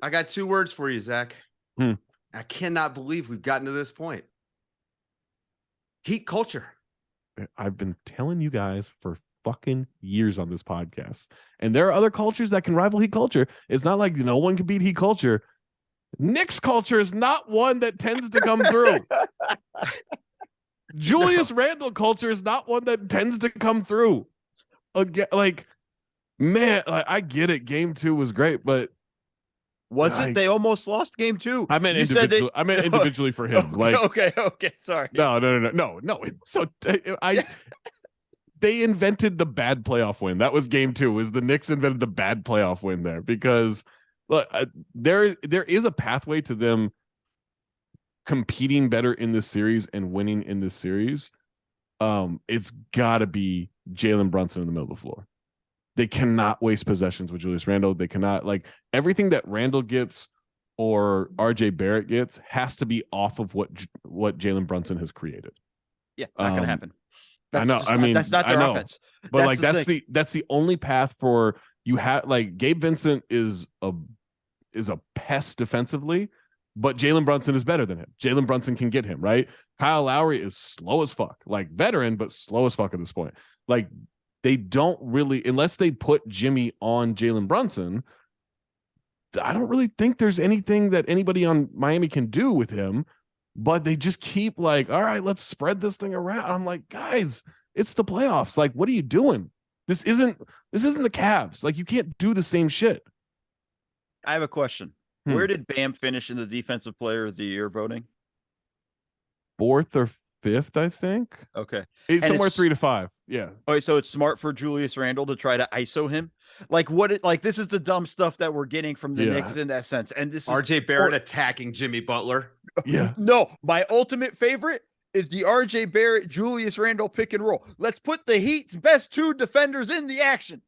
I got 2 words for you, Zach. I cannot believe we've gotten to this point. Heat culture. I've been telling you guys for fucking years on this podcast. And there are other cultures that can rival Heat culture. It's not like no one can beat Heat culture. Knicks culture is not one that tends to come through. Julius Randle culture is not one that tends to come through. Again, like, man, like, I get it. Game 2 was great, but was it? They almost lost game 2. I meant individually. I meant individually for him. Okay, sorry. No. So they invented the bad playoff win. That was game 2. Was the Knicks invented the bad playoff win there? Because look, there is a pathway to them competing better in this series and winning in this series. It's got to be Jalen Brunson in the middle of the floor. They cannot waste possessions with Julius Randle. They cannot, like, everything that Randle gets or RJ Barrett gets has to be off of what Jalen Brunson has created. Yeah, not gonna happen. I know. That's not their offense. But that's the only path for you have. Like, Gabe Vincent is a pest defensively, but Jalen Brunson is better than him. Jalen Brunson can get him right. Kyle Lowry is slow as fuck, like veteran, but slow as fuck at this point. Like, they don't really, unless they put Jimmy on Jalen Brunson, I don't really think there's anything that anybody on Miami can do with him. But they just keep like, all right, let's spread this thing around. I'm like, guys, it's the playoffs. Like, what are you doing? This isn't the Cavs. Like, you can't do the same shit. I have a question. Where did Bam finish in the defensive player of the year voting? 4th or 5th, I think. Okay. It's somewhere 3 to 5. Yeah. Okay, so it's smart for Julius Randle to try to ISO him. This is the dumb stuff that we're getting from the Knicks in that sense. And this is RJ Barrett attacking Jimmy Butler. Yeah. No, my ultimate favorite is the RJ Barrett Julius Randle pick and roll. Let's put the Heat's best 2 defenders in the action.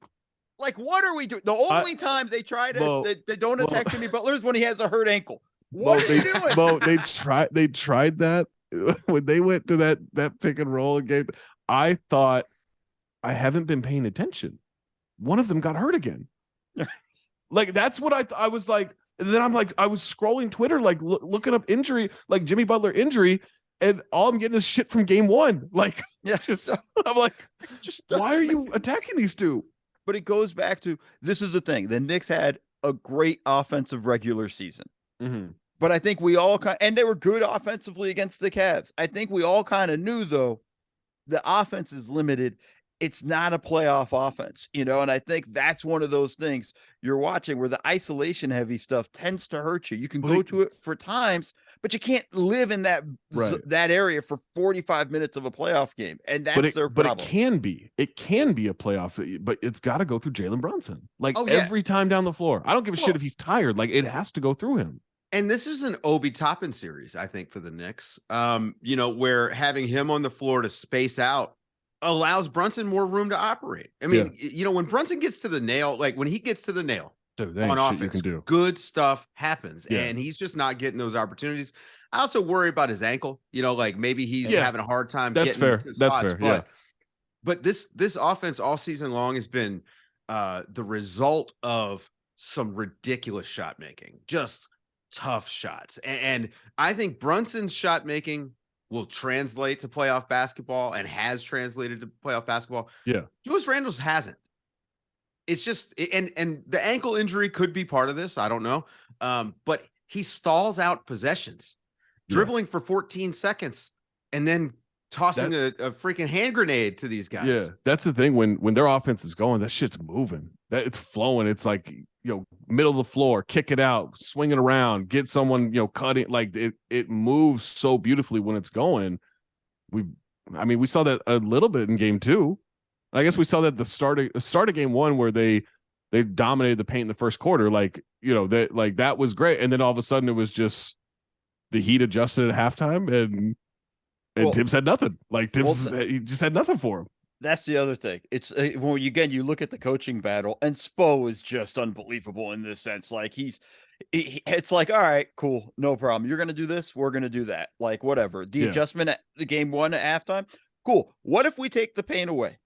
Like, what are we doing? The only time they try to they don't attack Jimmy Butler is when he has a hurt ankle. What are you doing? They tried that when they went to that pick and roll game. I thought, I haven't been paying attention. One of them got hurt again. Like, that's what I was like. And then I'm like, I was scrolling Twitter, like looking up injury, like Jimmy Butler injury, and all I'm getting is shit from game 1. Like, I'm like, why are you attacking these 2? But it goes back to, this is the thing. The Knicks had a great offensive regular season. Mm-hmm. But I think we all and they were good offensively against the Cavs. I think we all kind of knew, though, the offense is limited. It's not a playoff offense, and I think that's one of those things you're watching where the isolation heavy stuff tends to hurt you. You can go to it for times, but you can't live in that area for 45 minutes of a playoff game. And that's their problem. But it can be a playoff, but it's got to go through Jalen Brunson. Like, every time down the floor. I don't give a shit if he's tired. Like, it has to go through him. And this is an Obi Toppin series, I think, for the Knicks, where having him on the floor to space out allows Brunson more room to operate. I mean, when Brunson gets to the nail, like when he gets to the nail on offense, good stuff happens. Yeah. And he's just not getting those opportunities. I also worry about his ankle, like maybe he's having a hard time getting to spots. That's fair. But this offense all season long has been the result of some ridiculous shot making, just tough shots. And I think Brunson's shot making will translate to playoff basketball and has translated to playoff basketball. Yeah. Julius Randle's hasn't. It's just, and the ankle injury could be part of this. I don't know. But he stalls out possessions, dribbling for 14 seconds and then tossing a freaking hand grenade to these guys. Yeah. That's the thing. When their offense is going, that shit's moving. It's flowing. It's like, middle of the floor, kick it out, swing it around, get someone, cut it. Like, it moves so beautifully when it's going. We saw that a little bit in game 2. I guess we saw that the start of game 1 where they dominated the paint in the first quarter. Like, that was great. And then all of a sudden it was just the Heat adjusted at halftime and Thibs had nothing. Like, Thibs, he just had nothing for him. That's the other thing. It's you look at the coaching battle, and Spo is just unbelievable in this sense. Like, it's like, all right, cool, no problem. You're going to do this, we're going to do that. Like, whatever. The adjustment at the game 1 at halftime, cool. What if we take the paint away?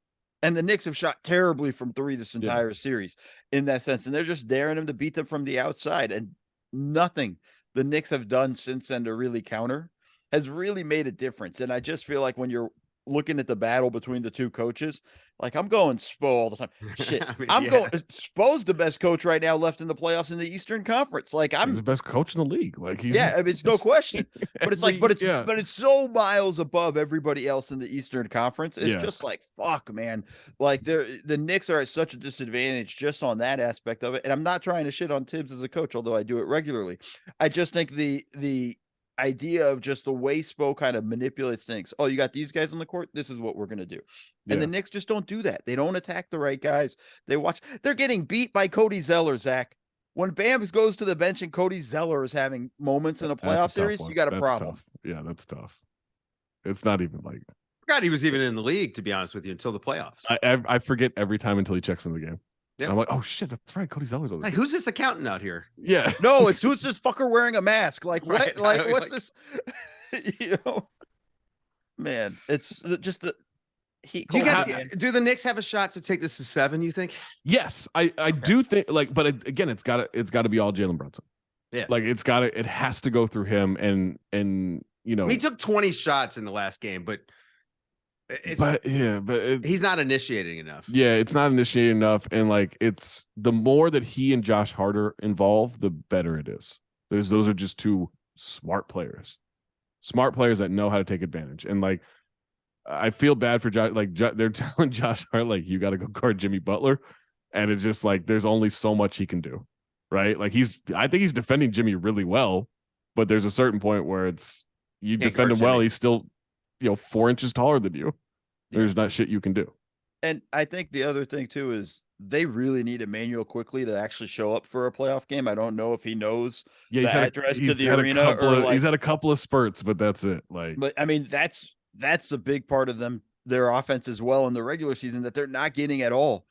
And the Knicks have shot terribly from 3 this entire series in that sense, and they're just daring him to beat them from the outside. And nothing the Knicks have done since then to really counter has really made a difference. And I just feel like when you're looking at the battle between the two coaches, like I'm going Spo all the time. Shit, I mean, I'm yeah. going Spo's the best coach right now left in the playoffs in the Eastern Conference. Like He's I'm the best coach in the league. Like he's yeah, I mean, it's no question. But it's like, but yeah. it's so miles above everybody else in the Eastern Conference. It's Yeah. just like fuck, man. Like the Knicks are at such a disadvantage just on that aspect of it. And I'm not trying to shit on Thibs as a coach, although I do it regularly. I just think the idea of just the way Spo kind of manipulates things. Oh, you got these guys on the court. This is what we're gonna do. And the Knicks just don't do that. They don't attack the right guys. They're getting beat by Cody Zeller, Zach. When Bam goes to the bench and Cody Zeller is having moments in a playoff series, you got a problem. Tough. Yeah, that's tough. It's not even like I forgot he was even in the league, to be honest with you, until the playoffs. I forget every time until he checks in the game. Yep. I'm like, oh shit, that's right. Cody Zeller's on the Like, who's this accountant out here? Yeah. No, it's who's this fucker wearing a mask? Like what? Right. Like what's this? You know, man, it's just the Do you guys do the Knicks have a shot to take this to 7, you think? Yes, I do think like, but again, it's gotta be all Jalen Brunson. Yeah. Like it has to go through him and you know, he took 20 shots in the last game, but he's not initiating enough. Yeah, it's not initiating enough. And like it's the more that he and Josh Hart are involved, the better it is. Those are just two smart players that know how to take advantage. And like I feel bad for Josh. Like they're telling Josh Hart, like, you got to go guard Jimmy Butler. And it's just like, there's only so much he can do. Right. Like I think he's defending Jimmy really well, but there's a certain point where it's, you defend him well. He's still, 4 inches taller than you. There's not shit you can do. And I think the other thing too is they really need Emmanuel quickly to actually show up for a playoff game. I don't know if he knows the address to the arena. He's had a couple of spurts, but that's it. Like, but I mean, that's the big part of their offense as well in the regular season that they're not getting at all